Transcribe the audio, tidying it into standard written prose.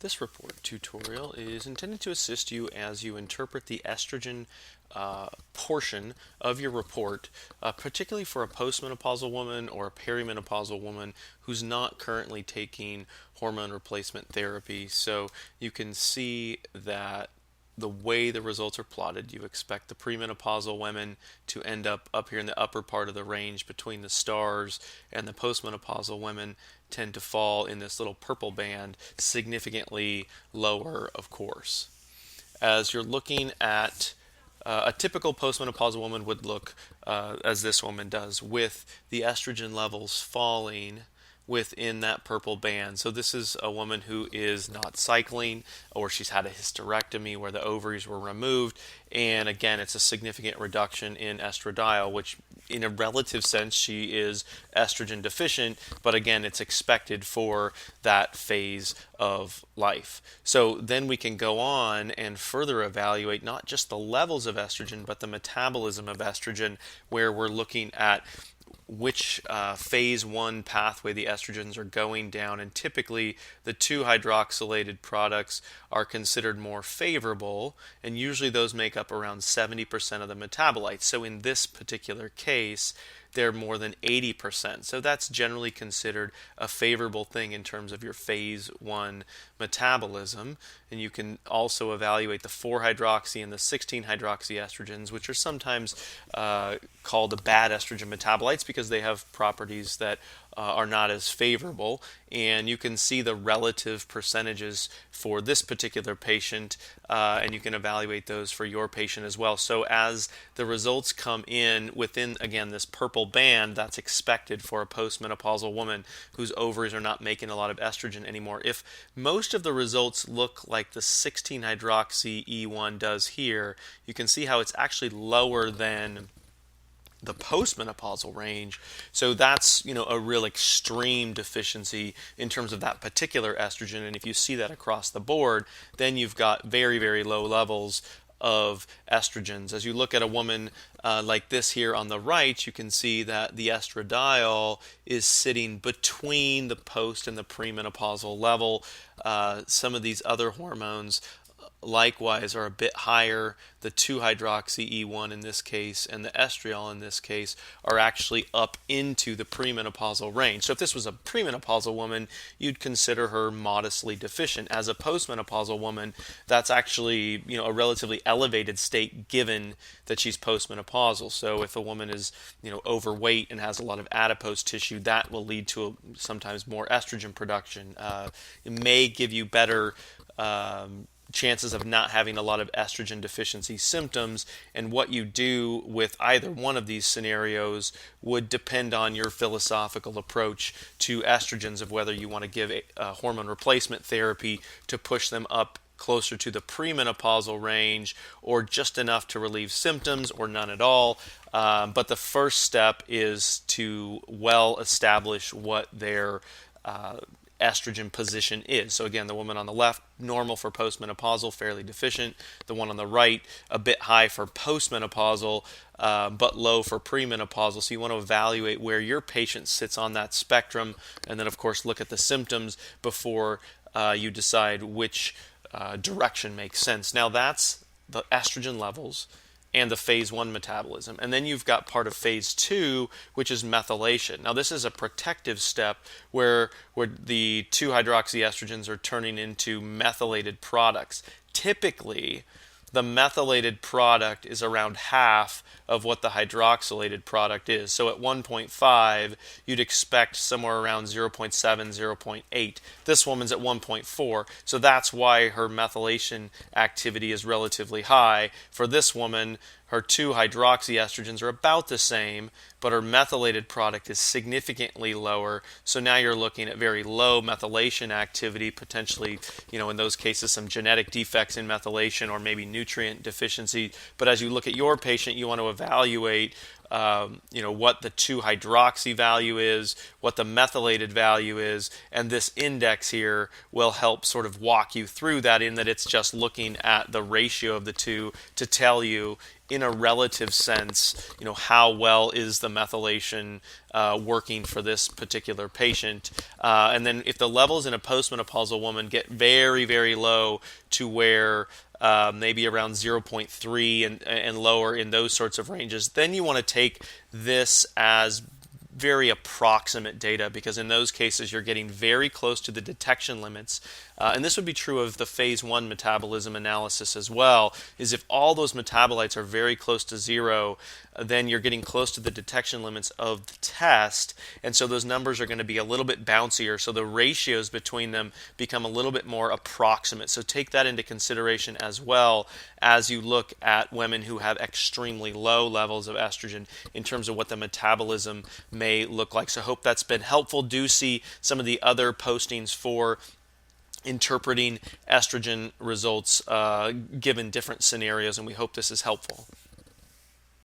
This report tutorial is intended to assist you as you interpret the estrogen portion of your report, particularly for a postmenopausal woman or a perimenopausal woman who's not currently taking hormone replacement therapy. So you can see that the way the results are plotted, you expect the premenopausal women to end up here in the upper part of the range between the stars, and the postmenopausal women tend to fall in this little purple band, significantly lower, of course. As you're looking at a typical postmenopausal woman would look as this woman does, with the estrogen levels falling within that purple band. So this is a woman who is not cycling, or she's had a hysterectomy where the ovaries were removed, and again it's a significant reduction in estradiol, which in a relative sense she is estrogen deficient, but again it's expected for that phase of life. So then we can go on and further evaluate not just the levels of estrogen but the metabolism of estrogen, where we're looking at which phase 1 pathway the estrogens are going down, and typically the 2-hydroxylated products are considered more favorable, and usually those make up around 70% of the metabolites. So in this particular case, they're more than 80%. So that's generally considered a favorable thing in terms of your phase 1 metabolism. And you can also evaluate the 4-hydroxy and the 16-hydroxy estrogens, which are sometimes called the bad estrogen metabolites because they have properties that are not as favorable. And you can see the relative percentages for this particular patient, and you can evaluate those for your patient as well. So as the results come in within, again, this purple band, that's expected for a postmenopausal woman whose ovaries are not making a lot of estrogen anymore. If most of the results look like the 16-hydroxy E1 does here, you can see how it's actually lower than the postmenopausal range. So that's, a real extreme deficiency in terms of that particular estrogen. And if you see that across the board, then you've got very, very low levels of estrogens. As you look at a woman like this here on the right, you can see that the estradiol is sitting between the post and the premenopausal level. Some of these other hormones likewise are a bit higher. The 2-hydroxy E1 in this case and the estriol in this case are actually up into the premenopausal range. So if this was a premenopausal woman, you'd consider her modestly deficient. As a postmenopausal woman, that's actually, a relatively elevated state given that she's postmenopausal. So if a woman is, overweight and has a lot of adipose tissue, that will lead to sometimes more estrogen production. It may give you better chances of not having a lot of estrogen deficiency symptoms, and what you do with either one of these scenarios would depend on your philosophical approach to estrogens, of whether you want to give a hormone replacement therapy to push them up closer to the premenopausal range, or just enough to relieve symptoms, or none at all. But the first step is to well establish what their estrogen position is. So again, the woman on the left, normal for postmenopausal, fairly deficient. The one on the right, a bit high for postmenopausal, but low for premenopausal. So you want to evaluate where your patient sits on that spectrum, and then of course look at the symptoms before you decide which direction makes sense. Now that's the estrogen levels and the phase 1 metabolism. And then you've got part of phase 2, which is methylation. Now this is a protective step where the 2-hydroxy estrogens are turning into methylated products. Typically, the methylated product is around half of what the hydroxylated product is. So at 1.5, you'd expect somewhere around 0.7, 0.8. This woman's at 1.4, so that's why her methylation activity is relatively high. For this woman, her 2-hydroxy estrogens are about the same, but her methylated product is significantly lower. So now you're looking at very low methylation activity, potentially, in those cases, some genetic defects in methylation or maybe nutrient deficiency. But as you look at your patient, you want to evaluate what the 2-hydroxy value is, what the methylated value is, and this index here will help sort of walk you through that, in that it's just looking at the ratio of the two to tell you in a relative sense, how well is the methylation working for this particular patient. And then if the levels in a postmenopausal woman get very, very low to where maybe around 0.3 and lower in those sorts of ranges, then you want to take this as very approximate data, because in those cases you're getting very close to the detection limits. And this would be true of the phase 1 metabolism analysis as well, is if all those metabolites are very close to zero, then you're getting close to the detection limits of the test, and so those numbers are going to be a little bit bouncier, so the ratios between them become a little bit more approximate. So take that into consideration as well as you look at women who have extremely low levels of estrogen in terms of what the metabolism may look like. So I hope that's been helpful. Do see some of the other postings for interpreting estrogen results given different scenarios, and we hope this is helpful.